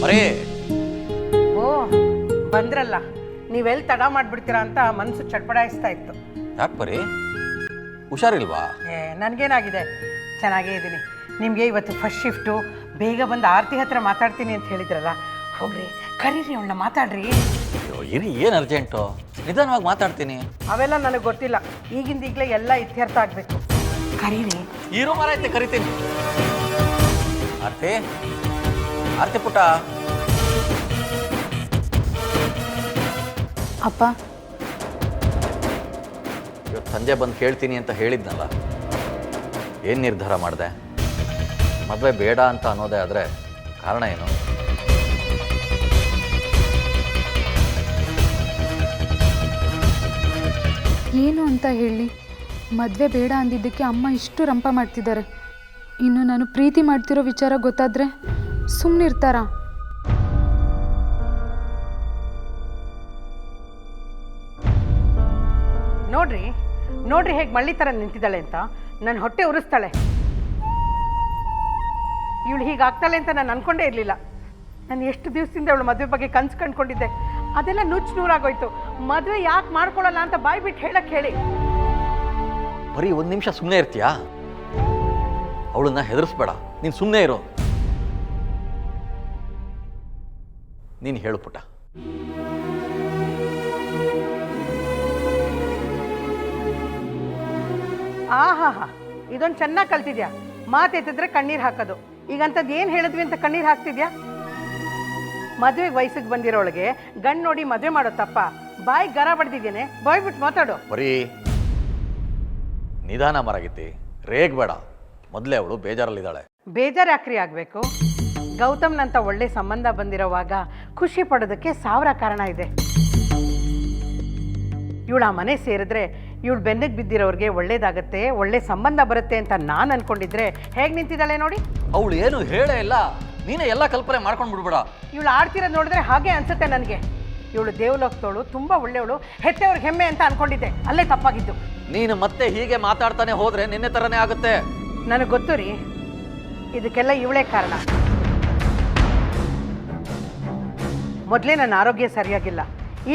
ಪರೇ. ಓ ಬಂದ್ರಲ್ಲ, ನೀವೆಲ್ಲಿ ತಡ ಮಾಡ್ಬಿಡ್ತೀರಾ ಅಂತ ಮನಸ್ಸು ಚಡ್ಪಡಾಯಿಸ್ತಾ ಇತ್ತು. ಯಾಕೆ ಪರಿ, ಹುಷಾರಿಲ್ವಾ? ನನಗೇನಾಗಿದೆ, ಚೆನ್ನಾಗೇ ಇದ್ದೀನಿ. ನಿಮಗೆ ಇವತ್ತು ಫಸ್ಟ್ ಶಿಫ್ಟು, ಬೇಗ ಬಂದು ಆರತಿ ಹತ್ರ ಮಾತಾಡ್ತೀನಿ ಅಂತ ಹೇಳಿದ್ರಲ್ಲ, ಹೋಗ್ರಿ ಕರೀರಿ ಅವಳನ್ನ, ಮಾತಾಡ್ರಿ. ಇರಿ, ಏನು ಅರ್ಜೆಂಟು? ನಿಧಾನವಾಗಿ ಮಾತಾಡ್ತೀನಿ. ಅವೆಲ್ಲ ನನಗೆ ಗೊತ್ತಿಲ್ಲ, ಈಗಿಂದ ಈಗಲೇ ಎಲ್ಲ ಇತ್ಯರ್ಥ ಆಗಬೇಕು. ಕರೀರಿ. ಇರೋ ಮರ ಐತೆ, ಕರಿತೀನಿ. ಆರ್ತಿ, ಆರ್ತಿ ಪುಟ್ಟ. ಅಪ್ಪ, ಇವತ್ತು ಸಂಜೆ ಬಂದು ಕೇಳ್ತೀನಿ ಅಂತ ಹೇಳಿದ್ನಲ್ಲ, ಏನು ನಿರ್ಧಾರ ಮಾಡಿದೆ? ಮದುವೆ ಬೇಡ ಅಂತ ಅನ್ನೋದೇ ಆದರೆ ಕಾರಣ ಏನು? ಏನು ಅಂತ ಹೇಳಿ? ಮದುವೆ ಬೇಡ ಅಂದಿದ್ದಕ್ಕೆ ಅಮ್ಮ ಇಷ್ಟು ರಂಪ ಮಾಡ್ತಿದ್ದಾರೆ. ಇನ್ನು ನಾನು ಪ್ರೀತಿ ಮಾಡ್ತಿರೋ ವಿಚಾರ ಗೊತ್ತಾದರೆ ಸುಮ್ಮನಿರ್ತಾರಾ? ನೋಡ್ರಿ ನೋಡ್ರಿ ಹೇಗೆ ಮಳ್ಳಿ ಥರ ನಿಂತಿದ್ದಾಳೆ ಅಂತ. ನನ್ನ ಹೊಟ್ಟೆ ಉರಿಸ್ತಾಳೆ. ಇವಳು ಹೀಗಾಗ್ತಾಳೆ ಅಂತ ನಾನು ಅನ್ಕೊಂಡೇ ಇರಲಿಲ್ಲ. ನಾನು ಎಷ್ಟು ದಿವಸದಿಂದ ಅವಳು ಮದುವೆ ಬಗ್ಗೆ ಕನ್ಸು ಕಂಡ್ಕೊಂಡಿದ್ದೆ, ಅದೆಲ್ಲ ನುಚ್ಚು ನೂರಾಗೋಯ್ತು. ಮದುವೆ ಯಾಕೆ ಮಾಡ್ಕೊಳ್ಳಲ್ಲ ಅಂತ ಬಾಯಿ ಬಿಟ್ಟು ಹೇಳಕ್ಕೆ ಹೇಳಿ. ಬರೀ ಒಂದು ನಿಮಿಷ ಸುಮ್ಮನೆ ಇರ್ತೀಯಾ? ಅವಳನ್ನ ಹೆದರಿಸ್ಬೇಡ, ನೀನು ಸುಮ್ಮನೆ ಇರೋ. ನೀನು ಹೇಳು ಪುಟ್ಟ. ಆಹಾ ಹಾ, ಇದೊಂದು ಚೆನ್ನಾಗಿ ಕಲ್ತಿದ್ಯಾ. ಮಾತೆತ್ತಿದ್ರೆ ಕಣ್ಣೀರು ಹಾಕೋದು. ಈಗಂಥದ್ದು ಏನು ಹೇಳಿದ್ವಿ ಅಂತ ಕಣ್ಣೀರು ಹಾಕ್ತಿದ್ಯಾ? ಮದುವೆಗೆ ವಯಸ್ಸಿಗೆ ಬಂದಿರೋಳಿಗೆ ಗಂಡು ನೋಡಿ ಮದುವೆ ಮಾಡೋ ತಪ್ಪ? ಬಾಯಿ ಗರ ಬಡ್ದಿದ್ದೇನೆ, ಬಾಯ್ ಬಿಟ್ಟು ಮಾತಾಡು. ಬರೀ ನಿಧಾನ ಮರಗಿತ್ತಿ, ರೇಗ್ಬೇಡ. ಮೊದಲೇ ಅವಳು ಬೇಜಾರಲ್ಲಿದ್ದಾಳೆ. ಬೇಜಾರು ಯಾಕ್ರಿ ಆಗಬೇಕು? ಗೌತಮ್ನಂತ ಒಳ್ಳೆ ಸಂಬಂಧ ಬಂದಿರೋವಾಗ ಖುಷಿ ಪಡೋದಕ್ಕೆ 1000 ಕಾರಣ ಇದೆ. ಇವಳು ಆ ಮನೆ ಸೇರಿದ್ರೆ ಇವಳು ಬೆನ್ನಿಗೆ ಬಿದ್ದಿರೋರಿಗೆ ಒಳ್ಳೇದಾಗತ್ತೆ, ಒಳ್ಳೆ ಸಂಬಂಧ ಬರುತ್ತೆ ಅಂತ ನಾನು ಅನ್ಕೊಂಡಿದ್ರೆ ಹೇಗೆ ನಿಂತಿದ್ದಾಳೆ ನೋಡಿ. ಅವಳು ಏನು ಹೇಳೇ ಇಲ್ಲ, ನೀನೇ ಎಲ್ಲ ಕಲ್ಪನೆ ಮಾಡ್ಕೊಂಡು ಬಿಡ್ಬೇಡ. ಇವಳು ಆಡ್ತಿರೋದು ನೋಡಿದ್ರೆ ಹಾಗೆ ಅನ್ಸುತ್ತೆ ನನಗೆ. ಇವಳು ದೇವಲೋಕದವಳು, ತುಂಬ ಒಳ್ಳೆಯವಳು, ಹೆತ್ತೆಯವ್ರಿಗೆ ಹೆಮ್ಮೆ ಅಂತ ಅನ್ಕೊಂಡಿದ್ದೆ. ಅಲ್ಲೇ ತಪ್ಪಾಗಿದ್ದು. ನೀನು ಮತ್ತೆ ಹೀಗೆ ಮಾತಾಡ್ತಾನೆ ಹೋದ್ರೆ ನಿನ್ನೆ ಥರನೇ ಆಗುತ್ತೆ. ನನಗೆ ಗೊತ್ತು ರೀ, ಇದಕ್ಕೆಲ್ಲ ಇವಳೇ ಕಾರಣ. ಮೊದಲೇ ನನ್ನ ಆರೋಗ್ಯ ಸರಿಯಾಗಿಲ್ಲ,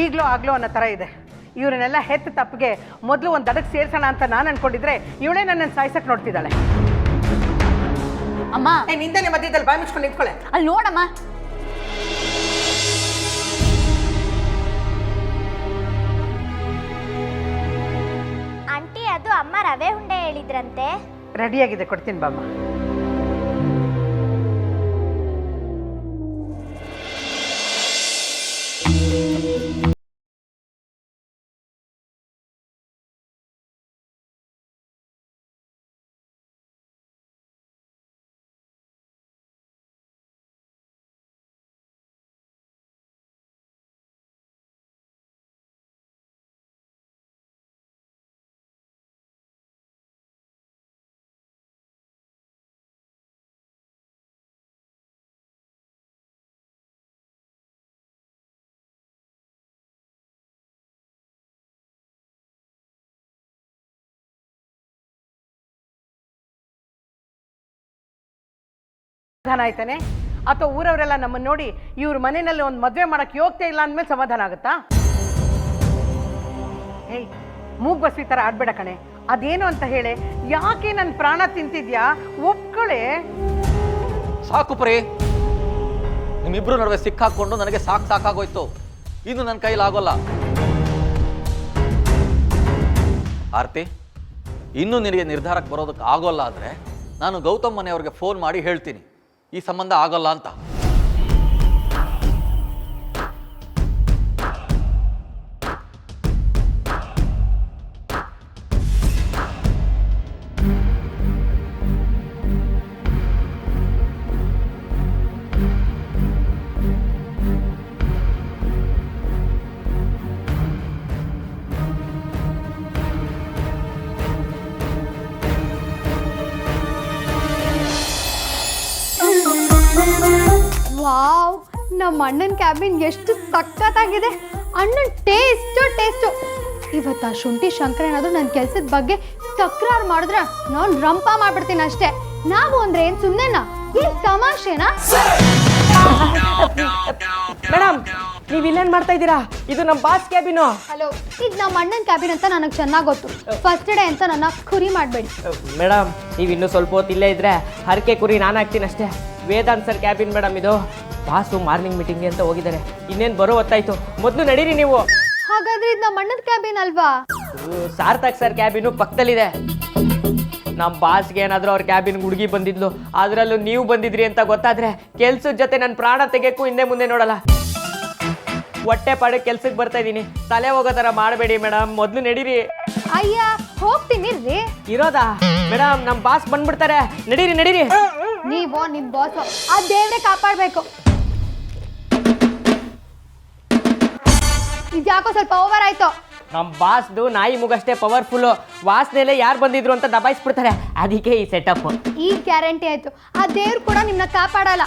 ಈಗಲೂ ಆಗ್ಲೂ ಅನ್ನೋ ಥರ ಇದೆ. ಇವರನ್ನೆಲ್ಲ ಹೆತ್ತ ತಪ್ಪಿಗೆ ಮೊದಲು ಒಂದು ದಡಕ್ಕೆ ಸೇರ್ಸೋಣ ಅಂತ ನಾನು ಅನ್ಕೊಂಡಿದ್ರೆ ಇವಳೇ ನನ್ನನ್ನು ಸಾಯ್ಸಕ್ಕೆ ನೋಡ್ತಿದ್ದಾಳೆ. ಅಮ್ಮ, ನಿಂದನೆ ಮಧ್ಯದಲ್ಲಿ ಬಾಯಿ ಮುಚ್ಕೊಂಡು ನಿಂತ್ಕೊಳ್ಳೆ. ಅಲ್ಲಿ ನೋಡಮ್ಮ. ಆಂಟಿ, ಅದು ಅಮ್ಮ ರವೆ ಉಂಡೆ ಹೇಳಿದ್ರಂತೆ. ರೆಡಿಯಾಗಿದೆ, ಕೊಡ್ತೀನಿ ಬಾಮ್ಮ. ಸಮಾಧಾನ ಆಯ್ತಾನೆ? ಅಥವಾ ಊರವರೆಲ್ಲ ನಮ್ಮನ್ನು ನೋಡಿ ಇವ್ರ ಮನೆಯಲ್ಲಿ ಒಂದು ಮದುವೆ ಮಾಡಕ್ಕೆ ಯೋಗ್ಯತೆ ಇಲ್ಲ ಅಂದಮೇಲೆ ಸಮಾಧಾನ ಆಗುತ್ತಾ? ಏಯ್, ಮೂಗ್ ಬಸ್ವಿ ಥರ ಆಡ್ಬೇಡ ಕಣೆ. ಅದೇನು ಅಂತ ಹೇಳಿ, ಯಾಕೆ ನನ್ನ ಪ್ರಾಣ ತಿಂತಿದ್ಯಾ? ಒಪ್ಕೊಳ್ಳೆ. ಸಾಕು ಪರಿ, ನಿಮ್ಮಿಬ್ರು ನಡುವೆ ಸಿಕ್ಕಾಕೊಂಡು ನನಗೆ ಸಾಕಾಗೋಯ್ತು. ಇನ್ನು ನನ್ನ ಕೈಲಾಗೋಲ್ಲ. ಆರ್ತಿ, ಇನ್ನೂ ನಿನಗೆ ನಿರ್ಧಾರಕ್ಕೆ ಬರೋದಕ್ಕೆ ಆಗೋಲ್ಲ ಅಂದರೆ ನಾನು ಗೌತಮ್ ಮನೆಯವ್ರಿಗೆ ಫೋನ್ ಮಾಡಿ ಹೇಳ್ತೀನಿ ಈ ಸಂಬಂಧ ಆಗೋಲ್ಲ ಅಂತ. ವಾವ್, ನಮ್ಮ ಅಣ್ಣನ ಕ್ಯಾಬಿನ್ ಎಷ್ಟು ಸಖತ್ತಾಗಿದೆ. ಅಣ್ಣನ ಟೇಸ್ಟು. ಇವತ್ತು ಆ ಶುಂಠಿ ಶಂಕರ ಏನಾದರೂ ನನ್ನ ಕೆಲಸದ ಬಗ್ಗೆ ತಕರಾರು ಮಾಡಿದ್ರೆ ನಾನು ರಂಪ ಮಾಡ್ಬಿಡ್ತೀನಿ ಅಷ್ಟೇ. ನಾವು ಅಂದ್ರೆ ಏನು ಸುಮ್ಮನೆನಾ? ಏನು ತಮಾಷೆನಾ? ಮೇಡಮ್ ನೀವು ಇಲ್ಲೇನು ಮಾಡ್ತಾ ಇದ್ದೀರಾ? ಇದು ನಮ್ಮ ಬಾಸ್ ಕ್ಯಾಬಿನು. ಹಲೋ, ಇದು ನಮ್ಮ ಅಣ್ಣನ ಕ್ಯಾಬಿನ್ ಅಂತ ನನಗೆ ಚೆನ್ನಾಗಿ ಗೊತ್ತು. ಫಸ್ಟ್ ಡೇ ಅಂತ ನನ್ನ ಕುರಿ ಮಾಡಬೇಡಿ. ಮೇಡಮ್ ನೀವು ಇನ್ನೂ ಸ್ವಲ್ಪ ಹೊತ್ತು ಇಲ್ಲೇ ಇದ್ರೆ ಹರಕೆ ಕುರಿ ನಾನು ಹಾಕ್ತೀನಿ ಅಷ್ಟೇ. ವೇದಾಂತ್ ಸರ್ ಕ್ಯಾಬಿನ್ ಮೇಡಮ್ ಇದು. ಬಾಸು ಮಾರ್ನಿಂಗ್ ಮೀಟಿಂಗ್ಗೆ ಅಂತ ಹೋಗಿದ್ದಾರೆ. ಇನ್ನೇನು ಬರೋ ಹೊತ್ತಾಯ್ತು, ಮೊದಲು ನಡೀರಿ ನೀವು. ಹಾಗಾದ್ರೆ ಇದು ನಮ್ಮ ಅಣ್ಣನ ಕ್ಯಾಬಿನ್ ಅಲ್ವಾ? ಸಾರ್ಥಕ್ ಸರ್ ಕ್ಯಾಬಿನು ಪಕ್ಕದಲ್ಲಿದೆ. ನಮ್ಮ ಬಾಸ್ಗೆ ಏನಾದರೂ ಅವ್ರ ಕ್ಯಾಬಿನ್ ಹುಡುಗಿ ಬಂದಿದ್ಲು, ಅದರಲ್ಲೂ ನೀವು ಬಂದಿದ್ರಿ ಅಂತ ಗೊತ್ತಾದ್ರೆ ಕೆಲ್ಸದ ಜೊತೆ ನನ್ನ ಪ್ರಾಣ ತೆಗೆಯಕ್ಕೂ ಹಿಂದೆ ಮುಂದೆ ನೋಡಲ್ಲ. ಹೊಟ್ಟೆ ಪಾಡೆ ಕೆಲ್ಸಕ್ಕೆ ಬರ್ತಾ ಇದ್ದೀನಿ, ತಲೆ ಹೋಗೋ ಥರ ಮಾಡಬೇಡಿ ಮೇಡಮ್, ಮೊದಲು ನಡೀರಿ. ಅಯ್ಯ ಹೋಗ್ತೀನಿ ರೀ. ಇರೋದಾ ಮೇಡಮ್? ನಮ್ಮ ಬಾಸ್ ಬಂದ್ಬಿಡ್ತಾರೆ, ನಡೀರಿ ನಡೀರಿ. ನೀವು ನಿಮ್ಮ ಬಾಸ್ ಆ ದೇವ್ರೆ ಕಾಪಾಡಬೇಕು. ಇದ್ಯಾಕೋ ಸ್ವಲ್ಪ ಓವರ್ ಆಯ್ತು. ನಮ್ಮ ಬಾಸ್ದು ನಾಯಿ ಮುಗಷ್ಟೇ ಪವರ್ಫುಲ್ಲು. ವಾಸನೆಲೆ ಯಾರು ಬಂದಿದ್ರು ಅಂತ ದಬಾಯಿಸ್ಬಿಡ್ತಾರೆ, ಅದಕ್ಕೆ ಈ ಸೆಟಪ್. ಈ ಗ್ಯಾರಂಟಿ ಆಯ್ತು, ಆ ದೇವ್ರು ಕೂಡ ನಿಮ್ಮನ್ನ ಕಾಪಾಡಲ್ಲ.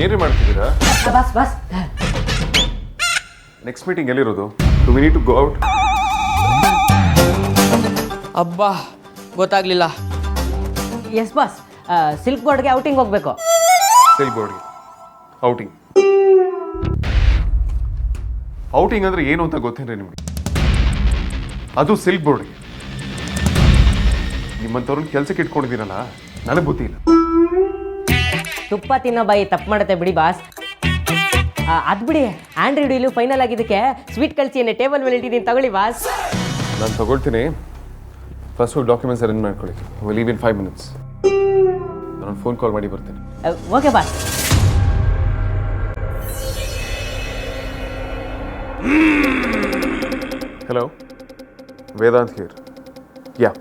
ಏನ್ರಿ ಮಾಡ್ತಿದ್ದೀರಾ? ಬಾಸ್ ನೆಕ್ಸ್ಟ್ ಮೀಟಿಂಗ್ ಎಲ್ಲಿರೋದು? Do we need to go out? ಅಬ್ಬಾ ಗೊತ್ತಾಗ್ಲಿಲ್ಲ. ಎಸ್ ಬಾಸ್, ಸಿಲ್ಕ್ ಬೋರ್ಡ್ಗೆ ಔಟಿಂಗ್ ಹೋಗ್ಬೇಕು. ಸಿಲ್ಕ್ ಬೋರ್ಡ್ಗೆ ಔಟಿಂಗ್? ಔಟಿಂಗ್ ಅಂದ್ರೆ ಏನು ಅಂತ ಗೊತ್ತೇನ್ರಿ ನಿಮ್ಗೆ? ಅದು ಸಿಲ್ಕ್ ಬೋರ್ಡ್ಗೆ. ನಿಮ್ಮಂಥವ್ರನ್ನ ಕೆಲ್ಸಕ್ಕೆ ಇಟ್ಕೊಂಡಿದ್ದೀರಲ್ಲ, ನನಗೆ ಬುದ್ಧಿ ಇಲ್ಲ. ತುಪ್ಪ ತಿನ್ನೋ ಬಾಯಿ ತಪ್ಪು ಮಾಡುತ್ತೆ ಬಿಡಿ ಬಾಸ್. ಅದು ಬಿಡಿ, ಆಂಡ್ರಾಯ್ಡ್ ಇಲ್ಲೂ ಫೈನಲ್ ಆಗಿದ್ದಕ್ಕೆ ಸ್ವೀಟ್ ಕಳಿಸಿ ಎಣ್ಣೆ ಟೇಬಲ್ ಮೇಲೆ ಇಟ್ಟಿದ್ದೀನಿ, ತಗೊಳ್ಳಿ ಬಾಸ್. ನಾನು ತಗೊಳ್ತೀನಿ. ಫಸ್ಟ್ ಹೋಗಿ ಡಾಕ್ಯುಮೆಂಟ್ಸ್ ಅರೇಂಜ್ ಮಾಡ್ಕೊಳ್ಳಿ. Will live in 5 minutes. ನಾನು ಫೋನ್ ಕಾಲ್ ಮಾಡಿ ಬರ್ತೇನೆ. Okay boss. Hello, Vedant here. Yeah,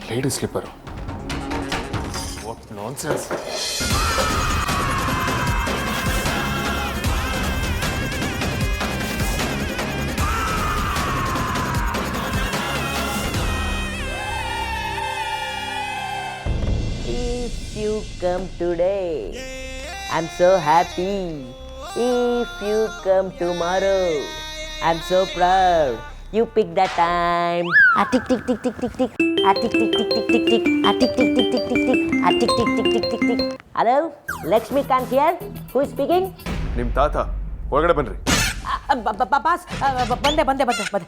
lady slipper. What nonsense. If you come today, I'm so happy. If you come tomorrow, I'm so proud. You pick that time. Ah tick tick tick tick tick tick. Ah tick tick tick tick tick tick. Ah tick tick tick tick tick tick. Ah tick tick tick tick tick tick. Hello, Lakshmikant here. Who is speaking? ನಿಮ್ಮ ತಾತ ಒಳಗಡೆ ಬನ್ರಿ. Boss, ಬಂದೆ.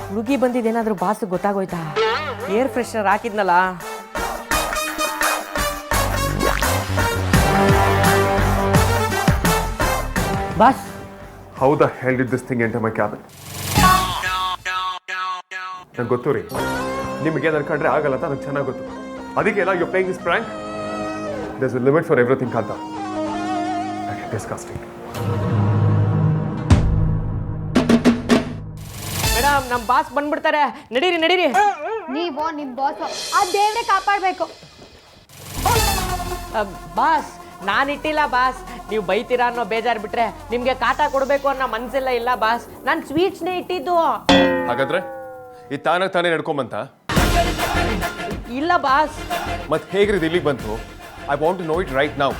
ಹುಡುಗಿ ಬಂದಿದ್ದೇನಾದ್ರೂ boss ಗೊತ್ತಾಗೋಯ್ತಾ? Air freshener ಹಾಕಿದ್ನಲ್ಲ. Boss, how the hell did this thing enter my cabin? ನಂಗೆ ಗೊತ್ತು ರೀ, ನಿಮಗೆ ಅನ್ಕೊಂಡ್ರೆ ಆಗಲ್ಲ ಅಂತ ನಂಗೆ ಚೆನ್ನಾಗಿ ಗೊತ್ತು. ಅದಕ್ಕೆ ಎಲ್ಲ you playing this prank. There's a limit for everything ಅಂತ. ಡಿಸ್ಕಸ್ಟಿಂಗ್. ಮೇಡಮ್ ನಮ್ಮ ಬಾಸ್ ಬಂದ್ಬಿಡ್ತಾರೆ, ನಡೀರಿ. ನೀವು ನಿಮ್ಮ ಬಾಸ್ ಆ ದೇವ್ರೆ ಕಾಪಾಡಬೇಕು. ಬಾಸ್ ನಾನಿಟ್ಟಿಲ್ಲ ಬಾಸ್, ನೀವು ಬೈತೀರಾ ಅನ್ನೋ ಬೇಜಾರು ಬಿಟ್ರೆ ನಿಮಗೆ ಕಾಟ ಕೊಡಬೇಕು ಅನ್ನೋ ಮನಸ್ಸೆಲ್ಲ ಇಲ್ಲ ಬಾಸ್. ನಾನು ಸ್ವೀಟ್ಸ್ನೇ ಇಟ್ಟಿದ್ದು. ಹಾಗಾದ್ರೆ ಈ ತಾನೇ ನಡ್ಕೊಂಬಂತ? ಇಲ್ಲ ಬಾಸ್. ಮತ್ತೆ ಹೇಗ್ರಿ ಇದು ಇಲ್ಲಿಗೆ ಬಂತು? I want to know it right now.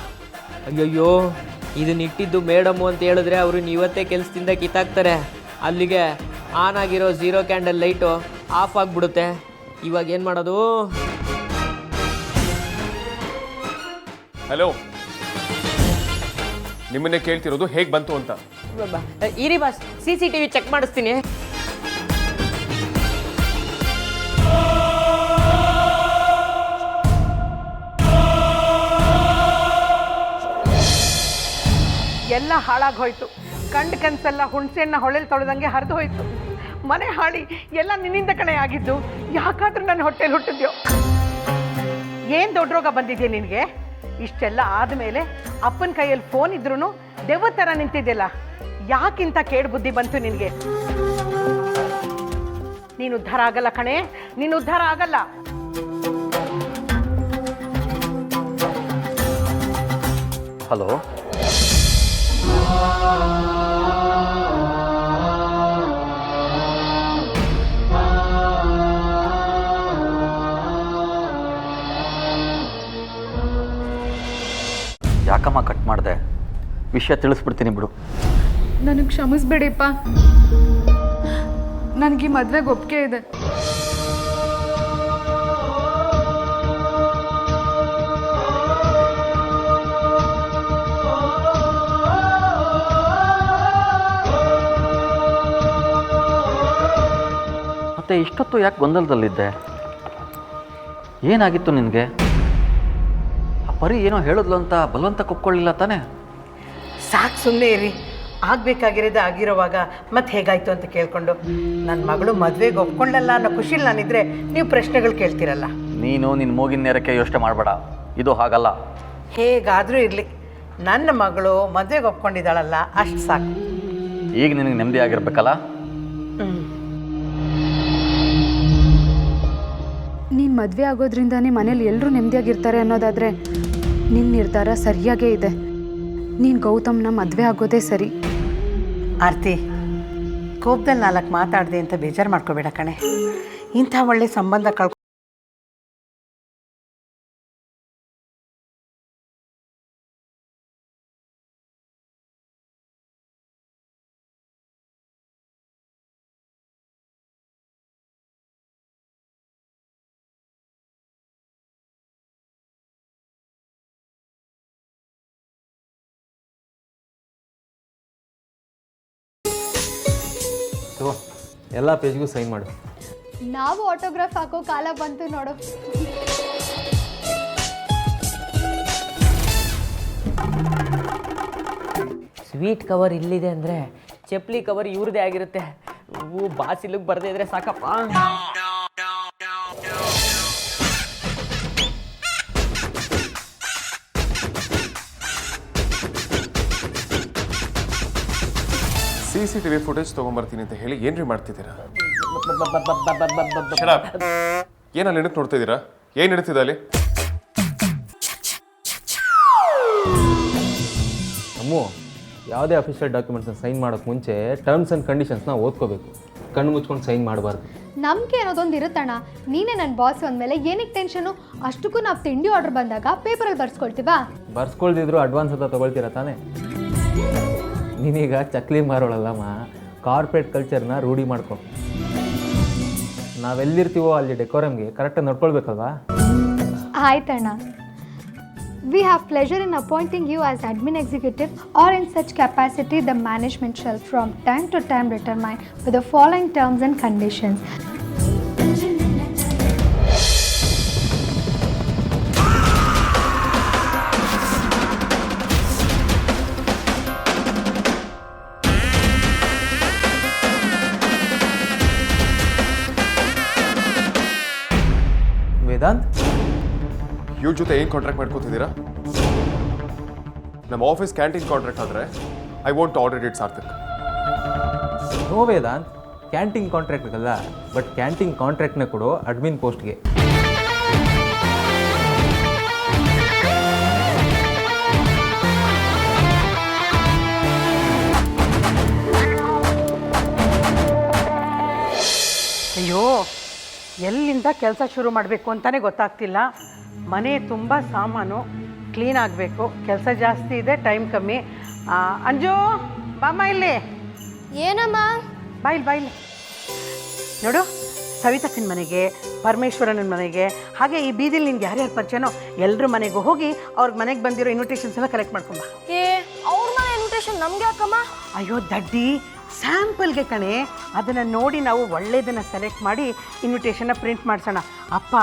ಅಯ್ಯಯ್ಯೋ, ಇದನ್ನ ಇಟ್ಟಿದ್ದು ಮೇಡಮು ಅಂತ ಹೇಳಿದ್ರೆ ಅವರು ಇವತ್ತೇ ಕೆಲಸದಿಂದ ಕಿತ್ತಾಕ್ತಾರೆ. ಅಲ್ಲಿಗೆ ಆನ್ ಆಗಿರೋ 0 ಕ್ಯಾಂಡಲ್ ಲೈಟು ಆಫ್ ಆಗಿಬಿಡುತ್ತೆ. ಇವಾಗ ಏನು ಮಾಡೋದು? ಹಲೋ, ನಿಮ್ಮನ್ನೇ ಕೇಳ್ತಿರೋದು ಹೇಗೆ ಬಂತು ಅಂತ. ಇರಿ ಬಾಸ್, CCTV ಚೆಕ್ ಮಾಡಿಸ್ತೀನಿ. ಎಲ್ಲ ಹಾಳಾಗೋಯ್ತು. ಕಂಡು ಕನಸೆಲ್ಲ ಹುಣಸೆಹಣ್ಣ ಹೊಳೆಲ್ ತೊಳೆದಂಗೆ ಹರಿದು ಹೋಯ್ತು. ಮನೆ ಹಾಳಿ ಎಲ್ಲ ನಿನ್ನಿಂದ ಕಣೆ ಆಗಿದ್ದು. ಯಾಕಾದ್ರೂ ನನ್ನ ಹೊಟ್ಟೆಲಿ ಹುಟ್ಟಿದ್ಯೋ? ಏನು ದೊಡ್ಡ ರೋಗ ಬಂದಿದೆಯಾ ನಿನಗೆ? ಇಷ್ಟೆಲ್ಲ ಆದಮೇಲೆ ಅಪ್ಪನ ಕೈಯಲ್ಲಿ ಫೋನ್ ಇದ್ರೂ ದೆವ್ವ ಥರ ನಿಂತಿದ್ಯಲ್ಲ, ಯಾಕಿಂತ ಕೇಡು ಬುದ್ಧಿ ಬಂತು ನಿನಗೆ? ನೀನು ಉದ್ಧಾರ ಆಗಲ್ಲ ಕಣೆ, ನೀನು ಉದ್ಧಾರ ಆಗಲ್ಲ. ಹಲೋ, ಯಾಕಮ್ಮ ಕಟ್ ಮಾಡಿದೆ? ವಿಷಯ ತಿಳಿಸ್ಬಿಡ್ತೀನಿ ಬಿಡು. ನನಗೆ ಕ್ಷಮಿಸ್ಬೇಡಿಪ್ಪ. ನನಗೆ ಮದುವೆಗೆ ಒಪ್ಪಿಗೆ ಇದೆ. ಮತ್ತೆ ಇಷ್ಟೊತ್ತು ಯಾಕೆ ಗೊಂದಲದಲ್ಲಿದ್ದೆ? ಏನಾಗಿತ್ತು ನಿನಗೆ? ಆ ಪರಿ ಏನೋ ಹೇಳಿದ್ಲು ಅಂತ ಬಲವಂತ ಕೊಪ್ಕೊಳ್ಳಿಲ್ಲ ತಾನೇ? ಸಾಕು, ಸುಮ್ಮನೆ ಇರಿ. ಆಗಬೇಕಾಗಿರೋದು ಆಗಿರೋವಾಗ ಮತ್ತೆ ಹೇಗಾಯ್ತು ಅಂತ ಕೇಳ್ಕೊಂಡು ನನ್ನ ಮಗಳು ಮದುವೆಗೆ ಒಪ್ಕೊಂಡಲ್ಲ ಅನ್ನೋ ಖುಷಿಲಿ ನಾನಿದ್ರೆ ನೀವು ಪ್ರಶ್ನೆಗಳು ಕೇಳ್ತಿರಲ್ಲ. ನೀನು ನಿನ್ನ ಮೂಗಿನ ನೇರಕ್ಕೆ ಯೋಚನೆ ಮಾಡಬೇಡ. ಇದು ಹಾಗಲ್ಲ. ಹೇಗಾದರೂ ಇರಲಿ, ನನ್ನ ಮಗಳು ಮದುವೆಗೆ ಒಪ್ಕೊಂಡಿದ್ದಾಳಲ್ಲ, ಅಷ್ಟು ಸಾಕು. ಈಗ ನಿನಗೆ ನೆಮ್ಮದಿ ಆಗಿರ್ಬೇಕಲ್ಲ? ನೀನು ಮದುವೆ ಆಗೋದ್ರಿಂದನೇ ಮನೇಲಿ ಎಲ್ಲರೂ ನೆಮ್ಮದಿಯಾಗಿರ್ತಾರೆ ಅನ್ನೋದಾದರೆ ನಿನ್ನ ನಿರ್ಧಾರ ಸರಿಯಾಗೇ ಇದೆ. ನೀನು ಗೌತಮ್ನ ಮದುವೆ ಆಗೋದೇ ಸರಿ. ಆರ್ತಿ, ಕೋಪದಲ್ಲಿ 4 ಮಾತಾಡಿದೆ ಅಂತ ಬೇಜಾರು ಮಾಡ್ಕೋಬೇಡ ಕಣೆ. ಇಂಥ ಒಳ್ಳೆ ಸಂಬಂಧ ಎಲ್ಲ ಪೇಜ್ಗೂ ಸೈನ್ ಮಾಡು. ನಾವು ಆಟೋಗ್ರಾಫ್ ಹಾಕೋ ಕಾಲ ಬಂತು ನೋಡು. ಸ್ವೀಟ್ ಕವರ್ ಇಲ್ಲಿದೆ ಅಂದರೆ ಚಪ್ಪಲಿ ಕವರ್ ಇವ್ರದೇ ಆಗಿರುತ್ತೆ. ಬಾಸ್ ಇಲ್ಲಿಗೆ ಬರದೇ ಇದ್ರೆ ಸಾಕಪ್ಪ. CCTV ಫುಟೇಜ್ ತೊಗೊಂಬರ್ತೀನಿ ಅಂತ ಹೇಳಿ ಏನ್ರಿ ಮಾಡ್ತಿದ್ದೀರಾ? ಏನಲ್ಲಿ ನೆನಪು ನೋಡ್ತಾ ಇದ್ದೀರಾ? ಏನು ನಡೀತಿದೆ ಅಲ್ಲಿ? ಅಮ್ಮು, ಯಾವುದೇ ಅಫಿಷಿಯಲ್ ಡಾಕ್ಯುಮೆಂಟ್ಸ್ನ ಸೈನ್ ಮಾಡೋಕ್ಕೆ ಮುಂಚೆ ಟರ್ಮ್ಸ್ ಆ್ಯಂಡ್ ಕಂಡೀಷನ್ಸ್ನ ಓದ್ಕೋಬೇಕು. ಕಣ್ಣು ಮುಚ್ಕೊಂಡು ಸೈನ್ ಮಾಡಬಾರ್ದು. ನಂಬಿಕೆ ಅನ್ನೋದೊಂದು ಇರುತ್ತಣ್ಣ. ನೀನೇ ನನ್ನ ಬಾಸ್ ಅಂದಮೇಲೆ ಏನಕ್ಕೆ ಟೆನ್ಷನು? ಅಷ್ಟಕ್ಕೂ ನಾವು ತಿಂಡಿ ಆರ್ಡರ್ ಬಂದಾಗ ಪೇಪರಲ್ಲಿ ಬರ್ಸ್ಕೊಳ್ತೀವಾ? ಬರ್ಸ್ಕೊಳ್ದಿದ್ರು ಅಡ್ವಾನ್ಸ್ ಅಂತ ತೊಗೊಳ್ತೀರಾ ತಾನೇ? ನೀನೀಗ ಚಕ್ಲಿ ಮಾರೋಳಲ್ಲಮ್ಮ, ಕಾರ್ಪೊರೇಟ್ ಕಲ್ಚರ್ನ ರೂಢಿ ಮಾಡ್ಕೊ. ನಾವೆಲ್ಲಿರ್ತೀವೋ ಅಲ್ಲಿ ಡೆಕೋರಮ್ಗೆ ಕರೆಕ್ಟಾಗಿ ನೋಡ್ಕೊಳ್ಬೇಕಲ್ವಾ? ಆಯ್ತಣ್ಣ. We have pleasure in appointing you as admin executive or in such capacity the management shall from time to time determine with the following terms and conditions. Vedant, ಇವ್ರ ಜೊತೆ ಏನು ಕಾಂಟ್ರಾಕ್ಟ್ ಮಾಡ್ಕೋತಿದ್ದೀರಾ? ನಮ್ಮ ಆಫೀಸ್ ಕ್ಯಾಂಟೀನ್ ಕಾಂಟ್ರಾಕ್ಟ್ ಆದರೆ I want order it Sarthak. No Vedant, canteen ಕಾಂಟ್ರಾಕ್ಟ್ಗಲ್ಲ, but canteen ಕಾಂಟ್ರಾಕ್ಟ್ನ ಕೊಡೋ admin ಪೋಸ್ಟ್ಗೆ. ಅಯ್ಯೋ, ಎಲ್ಲಿಂದ ಕೆಲಸ ಶುರು ಮಾಡಬೇಕು ಅಂತಲೇ ಗೊತ್ತಾಗ್ತಿಲ್ಲ. ಮನೆ ತುಂಬ ಸಾಮಾನು, ಕ್ಲೀನ್ ಆಗಬೇಕು, ಕೆಲಸ ಜಾಸ್ತಿ ಇದೆ, ಟೈಮ್ ಕಮ್ಮಿ. ಅಂಜು, ಬಾಮ್ಮ ಇಲ್ಲಿ. ಏನಮ್ಮ? ಬಾಯಿಲ್ ಬಾಯಿಲ್ ನೋಡು, ಸವಿತಕ್ಕನ ಮನೆಗೆ, ಪರಮೇಶ್ವರನ ಮನೆಗೆ, ಹಾಗೆ ಈ ಬೀದಿಲಿ ನಿನ್ಗೆ ಯಾರ್ಯಾರು ಪರಿಚಯನೋ ಎಲ್ಲರ ಮನೆಗೂ ಹೋಗಿ ಅವ್ರಿಗೆ ಮನೆಗೆ ಬಂದಿರೋ ಇನ್ವಿಟೇಷನ್ಸ್ ಎಲ್ಲ ಕಲೆಕ್ಟ್ ಮಾಡ್ಕೊಂಬ. ಅವ್ರ ಮನೆ ಇನ್ವಿಟೇಷನ್ ನಮ್ಗೆ ಯಾಕಮ್ಮ? ಅಯ್ಯೋ ದಡ್ಡಿ, ಸ್ಯಾಂಪಲ್ಗೆ ಕಣೆ. ಅದನ್ನು ನೋಡಿ ನಾವು ಒಳ್ಳೆಯದನ್ನು ಸೆಲೆಕ್ಟ್ ಮಾಡಿ ಇನ್ವಿಟೇಷನ್ನ ಪ್ರಿಂಟ್ ಮಾಡಿಸೋಣ. ಅಪ್ಪ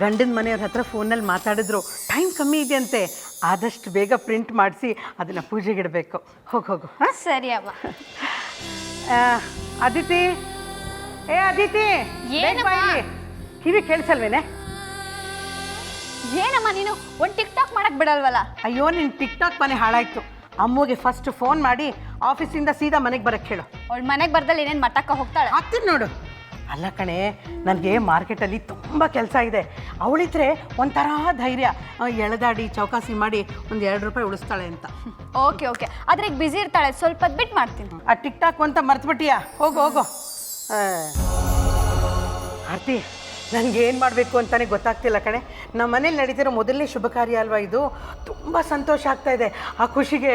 ಗಂಡನ ಮನೆಯವ್ರ ಹತ್ರ ಫೋನಲ್ಲಿ ಮಾತಾಡಿದ್ರು, ಟೈಮ್ ಕಮ್ಮಿ ಇದೆಯಂತೆ, ಆದಷ್ಟು ಬೇಗ ಪ್ರಿಂಟ್ ಮಾಡಿಸಿ ಅದನ್ನು ಪೂಜೆಗಿಡಬೇಕು. ಹೋಗು ಹಾಂ. ಸರಿ ಅಮ್ಮ. ಅದಿತಿ, ಏ ಅದಿತಿ, ಬೇಗ ಬಾ ಇಲ್ಲಿ. ಕಿವಿ ಕೇಳಿಸಲ್ವೇನೆ? ಏನಮ್ಮ ನೀನು ಒಂದು ಟಿಕ್ ಟಾಕ್ ಮಾಡಕ್ ಬಿಡಲ್ವಲ್ಲ? ಅಯ್ಯೋ, ನಿನ್ನ ಟಿಕ್ ಟಾಕ್ ಮನೆ ಹಾಳಾಯ್ತು. ಅಮ್ಮಗೆ ಫಸ್ಟ್ ಫೋನ್ ಮಾಡಿ ಆಫೀಸಿಂದ ಸೀದಾ ಮನೆಗೆ ಬರೋಕ್ಕೆ ಹೇಳು. ಅವಳ ಮನೆಗೆ ಬರ್ದಲ್ಲಿ ಏನೇನು ಮಟ್ಟಕ್ಕ ಹೋಗ್ತಾಳೆ? ಆಗ್ತೀನಿ ನೋಡು. ಅಲ್ಲ ಕಣೆ, ನನಗೆ ಮಾರ್ಕೆಟಲ್ಲಿ ತುಂಬ ಕೆಲಸ ಇದೆ. ಅವಳಿದ್ರೆ ಒಂಥರ ಧೈರ್ಯ, ಎಳೆದಾಡಿ ಚೌಕಾಸಿ ಮಾಡಿ ಒಂದು 2 ರೂಪಾಯಿ ಉಳಿಸ್ತಾಳೆ ಅಂತ. ಓಕೆ ಓಕೆ, ಆದ್ರೆ ಈಗ ಬ್ಯುಸಿ ಇರ್ತಾಳೆ, ಸ್ವಲ್ಪ ಹೊತ್ತು ಬಿಟ್ಟು ಮಾಡ್ತೀನಿ. ಆ ಟಿಕ್ ಟಾಕ್ ಅಂತ ಮರ್ತ್ಬಿಟ್ಟಿಯಾ? ಹೋಗು. ಆರ್ತಿ, ನನಗೆ ಏನು ಮಾಡಬೇಕು ಅಂತಲೇ ಗೊತ್ತಾಗ್ತಿಲ್ಲ ಕಣೆ. ನಮ್ಮ ಮನೇಲಿ ನಡೀತಿರೋ ಮೊದಲನೇ ಶುಭ ಕಾರ್ಯ ಅಲ್ವಾ ಇದು. ತುಂಬ ಸಂತೋಷ ಆಗ್ತಾ ಇದೆ. ಆ ಖುಷಿಗೆ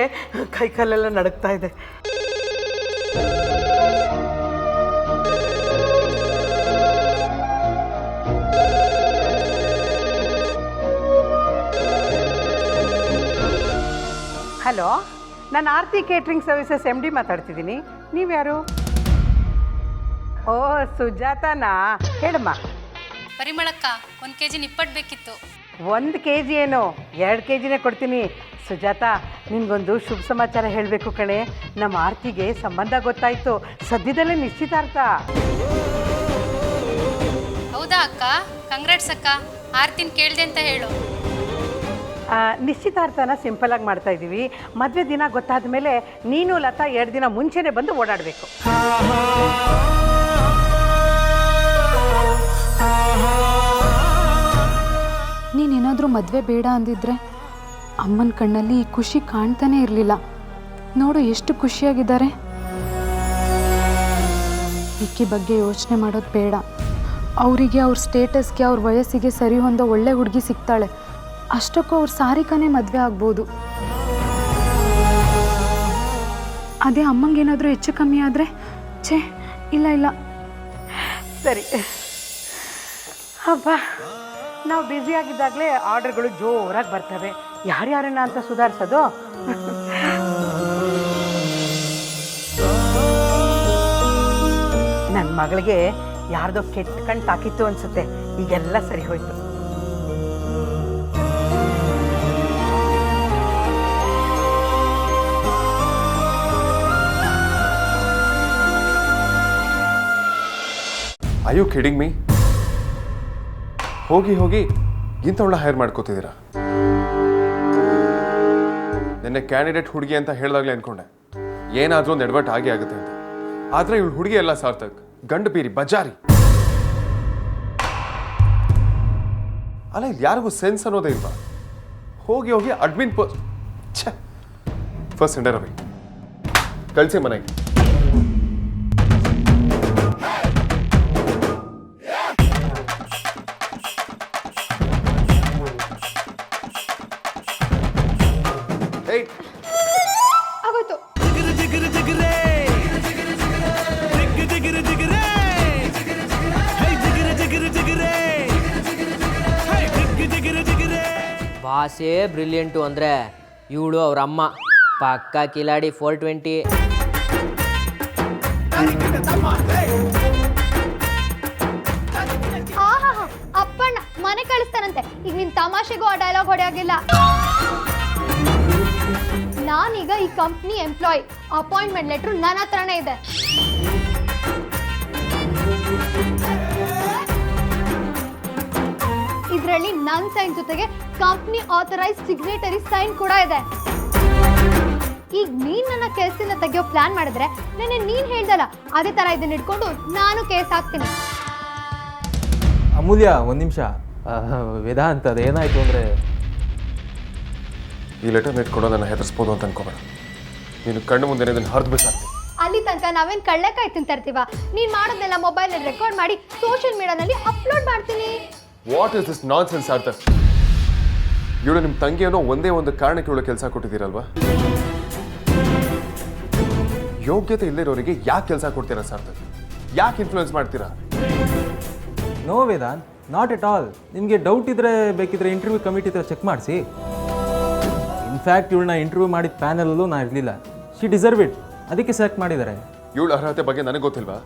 ಕೈಕಾಲೆಲ್ಲ ನಡುಗ್ತಾ ಇದೆ. ಹಲೋ, ನಾನು ಆರ್ತಿ ಕೇಟ್ರಿಂಗ್ ಸರ್ವಿಸಸ್ MD ಮಾತಾಡ್ತಿದ್ದೀನಿ. ನೀವು ಯಾರು? ಓ, ಸುಜಾತನಾ, ಹೇಳಮ್ಮ. ಪರಿಮಳಕ್ಕ 1 kg ನಿಪ್ಪಟ್ಟು ಬೇಕಿತ್ತು. 1 kg ಏನು, 2 kgನೇ ಕೊಡ್ತೀನಿ. ಸುಜಾತ, ನಿನ್ಗೊಂದು ಶುಭ ಸಮಾಚಾರ ಹೇಳಬೇಕು ಕಣೆ. ನಮ್ಮ ಆರ್ತಿಗೆ ಸಂಬಂಧ ಗೊತ್ತಾಯಿತು, ಸದ್ಯದಲ್ಲೇ ನಿಶ್ಚಿತಾರ್ಥ. ಹೌದಾ ಅಕ್ಕ? ಕಂಗ್ರಾಟ್ಸ್ ಅಕ್ಕ. ಆರ್ತಿನ ಕೇಳಿದೆ ಅಂತ ಹೇಳು. ನಿಶ್ಚಿತಾರ್ಥನ ಸಿಂಪಲಾಗಿ ಮಾಡ್ತಾ ಇದ್ದೀವಿ. ಮದುವೆ ದಿನ ಗೊತ್ತಾದ ಮೇಲೆ ನೀನು ಲತಾ 2 ದಿನ ಮುಂಚೆನೇ ಬಂದು ಓಡಾಡಬೇಕು. ನೀನೇನಾದರೂ ಮದುವೆ ಬೇಡ ಅಂದಿದ್ರೆ ಅಮ್ಮನ ಕಣ್ಣಲ್ಲಿ ಈ ಖುಷಿ ಕಾಣ್ತಾನೆ ಇರಲಿಲ್ಲ. ನೋಡು ಎಷ್ಟು ಖುಷಿಯಾಗಿದ್ದಾರೆ. ವಿಕ್ಕಿ ಬಗ್ಗೆ ಯೋಚನೆ ಮಾಡೋದು ಬೇಡ. ಅವರಿಗೆ ಅವ್ರ ಸ್ಟೇಟಸ್ಗೆ, ಅವ್ರ ವಯಸ್ಸಿಗೆ ಸರಿ ಹೊಂದೋ ಒಳ್ಳೆ ಹುಡುಗಿ ಸಿಗ್ತಾಳೆ. ಅಷ್ಟಕ್ಕೂ ಅವ್ರ ಸಾರಿಕಾನೇ ಮದುವೆ ಆಗ್ಬೋದು. ಅದೇ ಅಮ್ಮಂಗೇನಾದರೂ ಹೆಚ್ಚು ಕಮ್ಮಿ ಆದರೆ ಇಲ್ಲ. ಸರಿ ಅಬ್ಬಾ, ನಾವು ಬ್ಯುಸಿಯಾಗಿದ್ದಾಗಲೇ ಆರ್ಡರ್ಗಳು ಜೋರಾಗಿ ಬರ್ತವೆ. ಯಾರ್ಯಾರನ್ನ ಅಂತ ಸುಧಾರಿಸೋದು? ನನ್ನ ಮಗಳಿಗೆ ಯಾರ್ದೋ ಕೆಟ್ಟ ಕಣ್ ತಾಕಿತ್ತು ಅನ್ಸುತ್ತೆ. ಈಗೆಲ್ಲ ಸರಿ ಹೋಯ್ತು. Are you kidding me? ಹೋಗಿ ಇಂಥವಳ ಹೈರ್ ಮಾಡ್ಕೋತಿದ್ದೀರಾ? ನಿನ್ನೆ ಕ್ಯಾಂಡಿಡೇಟ್ ಹುಡುಗಿ ಅಂತ ಹೇಳಿದಾಗಲೇ ಅನ್ಕೊಂಡೆ ಏನಾದರೂ ಒಂದು ಎಡವಟ್ಟು ಆಗೇ ಆಗುತ್ತೆ ಅಂತ. ಆದರೆ ಇವಳು ಹುಡುಗಿ ಎಲ್ಲ ಸಾರ್ಥಕ್, ಗಂಡು ಬೀರಿ ಬಜಾರಿ. ಅಲ್ಲ, ಇಲ್ಲಿ ಯಾರಿಗೂ ಸೆನ್ಸ್ ಅನ್ನೋದೇ ಇಲ್ವಾ? ಹೋಗಿ ಅಡ್ಮಿನ್ ಫಸ್ಟ್ ಸೆಂಡರ್ ರವಿ ಕಳಿಸಿ ಮನೆಗೆ. ಆಗೋಯ್ತು. ಬಾಸೇ ಬ್ರಿಲಿಯಂಟು ಅಂದರೆ ಇವಳು ಅವ್ರ ಅಮ್ಮ ಪಕ್ಕಾ ಕಿಲಾಡಿ 420. ಅಪ್ಪಣ್ಣ ಮನೆ ಕಳಿಸ್ತಾರಂತೆ. ಈಗ ನಿನ್ ತಮಾಷೆಗೂ ಆ ಡೈಲಾಗ್ ಹೊಡೆಯಾಗಿಲ್ಲ. ನಾನೀಗ ಈ ಕಂಪ್ನಿ ಎಂಪ್ಲಾಯ್. ಅಪಾಯಿಂಟ್ಮೆಂಟ್ ಲೆಟ್ರು ನನ್ನ ಹತ್ರನೇ ಇದೆ. ಇದರಲ್ಲಿ ನನ್ನ ಸೈನ್ ಜೊತೆಗೆ ಕಂಪ್ನಿ ಆಥರೈಸ್ ಸಿಗ್ನೇಟರಿ ಸೈನ್ ಕೂಡ ಇದೆ. ಈಗ ನೀನ್ ನನ್ನ ಕೆಲಸದಿಂದ ತೆಗೆಯೋ ಪ್ಲಾನ್ ಮಾಡಿದ್ರೆ ನೀನ್ ಹೇಳ್ದಲ್ಲ, ಅದೇ ತರ ಇದನ್ನ ಇಟ್ಕೊಂಡು ನಾನು ಕೇಸ್ ಹಾಕ್ತೀನಿ. ಅಮೂಲ್ಯ, 1 ನಿಮಿಷ. ವೇದಾಂತ್, ಅದೇನಾಯ್ತು ಅಂದರೆ ಈ ಲೆಟರ್ ಇಟ್ಕೊಡೋದನ್ನು ಹೆದರ್ಸ್ಬೋದು ಅಂತ ಅನ್ಕೋಬೇಡ. ನೀನು ಕಣ್ಣು ಮುಂದೆ ಇದನ್ನು ಹರಿದು ಬಿಸಾಕ್ತೀನಿ. ಅಲ್ಲಿ ತನಕ ನಾವೇನು ಕಳ್ಳೆಕಾಯಿ ತಿಂತಿರ್ತೀವ? ನೀನ್ ಮಾಡೋದನ್ನೆಲ್ಲ ಮೊಬೈಲ್ನಲ್ಲಿ ರೆಕಾರ್ಡ್ ಮಾಡಿ ಸೋಷಿಯಲ್ ಮೀಡಿಯಾನಲ್ಲಿ ಅಪ್ಲೋಡ್ ಮಾಡ್ತೀನಿ. What is this non sense Sarthak? ಇವಳು ನಿಮ್ಮ ತಂಗಿ ಅನ್ನೋ ಒಂದೇ ಒಂದು ಕಾರಣಕ್ಕೆ ಇವಳು ಕೆಲಸ ಕೊಟ್ಟಿದ್ದೀರಲ್ವಾ? ಯೋಗ್ಯತೆ ಇಲ್ಲದಿರೋರಿಗೆ ಯಾಕೆ ಕೆಲಸ ಕೊಡ್ತೀರಾ ಸಾರ್ಥಕ್? ಯಾಕೆ ಇನ್ಫ್ಲೂಯೆನ್ಸ್ ಮಾಡ್ತೀರಾ? No Vedant, not at all. ನಿಮಗೆ ಡೌಟ್ ಇದ್ದರೆ ಬೇಕಿದ್ರೆ ಇಂಟರ್ವ್ಯೂ ಕಮಿಟಿ ಹತ್ರ ಚೆಕ್ ಮಾಡಿಸಿ. ಇನ್ಫ್ಯಾಕ್ಟ್ ಇವಳನ್ನ ಇಂಟರ್ವ್ಯೂ ಮಾಡಿದ ಪ್ಯಾನಲಲ್ಲೂ ನಾನು ಇರಲಿಲ್ಲ. ಶಿ ಡಿಸರ್ವ್ ಇಟ್, ಅದಕ್ಕೆ ಸೆಲೆಕ್ಟ್ ಮಾಡಿದ್ದಾರೆ. ಇವಳ ಅರ್ಹತೆ ಬಗ್ಗೆ ನನಗೆ ಗೊತ್ತಿಲ್ವಾ?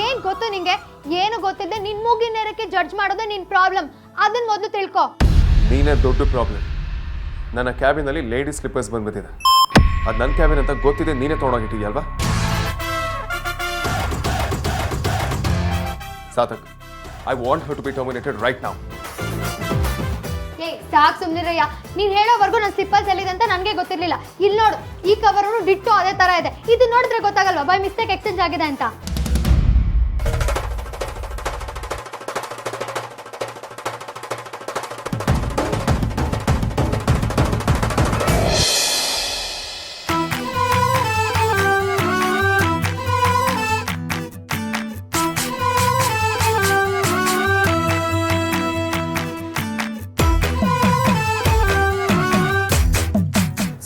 ಏನ್ ಗೊತ್ತು ನಿಂಗೆ? ಏನು ಗೊತ್ತಿಲ್ಲದೆ ನಿನ್ ಮೂಗಿನ ನೇರಕ್ಕೆ ಜಡ್ಜ್ ಮಾಡೋದೇ ನಿನ್ ಪ್ರಾಬ್ಲಮ್. ಅದನ್ನ ಮೊದಲು ತಿಳ್ಕೊ. ನೀನೇ ದೊಡ್ಡ ಪ್ರಾಬ್ಲಮ್. ನನ್ನ ಕ್ಯಾಬಿನಲ್ಲಿ ಲೇಡಿ ಸ್ಲಿಪ್ಪರ್ಸ್ ಬಂದ್ಬಿಟ್ಟಿದೆ. ಅದು ನನ್ನ ಕ್ಯಾಬಿನ್ ಅಂತ ಗೊತ್ತಿದೆ, ನೀನೇ ತೊಗೊಂಡೋಗಿಟ್ಟಿದ್ಯಲ್ವಾ? Sarthak, I want her to be terminated right now. ಏ ಸಾಕು ಸುಮ್ನಿರಯ್ಯ. ನೀನ್ ಹೇಳೋವರೆಗೂ ನನ್ನ ಸ್ಲಿಪ್ಪರ್ಸ್ ಎಲ್ಲಿದೆ ಅಂತ ನನಗೆ ಗೊತ್ತಿರ್ಲಿಲ್ಲ. ಇಲ್ಲಿ ನೋಡು, ಈ ಕವರೂ ಡಿಟ್ಟು ಅದೇ ತರ ಇದೆ. ಇದು ನೋಡಿದ್ರೆ ಗೊತ್ತಾಗಲ್ವಾ ಬೈ ಮಿಸ್ಟೇಕ್ ಎಕ್ಸ್ಚೇಂಜ್ ಆಗಿದೆ ಅಂತ?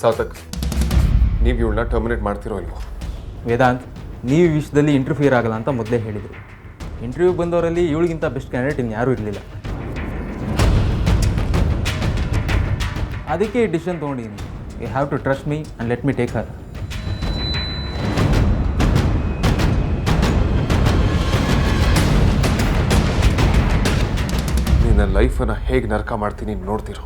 ಸಾತಕ್, ನೀವು ಇವಳನ್ನ ಟರ್ಮಿನೇಟ್ ಮಾಡ್ತಿರೋ ಇಲ್ವೋ? ವೇದಾಂತ್, ನೀವು ಈ ವಿಷಯದಲ್ಲಿ ಇಂಟರ್ಫಿಯರ್ ಆಗಲ್ಲ ಅಂತ ಮೊದಲೇ ಹೇಳಿದರು. ಇಂಟರ್ವ್ಯೂ ಬಂದವರಲ್ಲಿ ಇವಳಿಗಿಂತ ಬೆಸ್ಟ್ ಕ್ಯಾಂಡಿಡೇಟ್ ಇನ್ಯಾರೂ ಇರಲಿಲ್ಲ. ಅದಕ್ಕೆ ಈ ಡಿಸಿಷನ್ ತೊಗೊಂಡಿದ್ದೀನಿ. You have to trust me and let me take her. ನಿನ್ನ ಲೈಫನ್ನು ಹೇಗೆ ನರಕ ಮಾಡ್ತೀನಿ ನೋಡ್ತಿರೋ.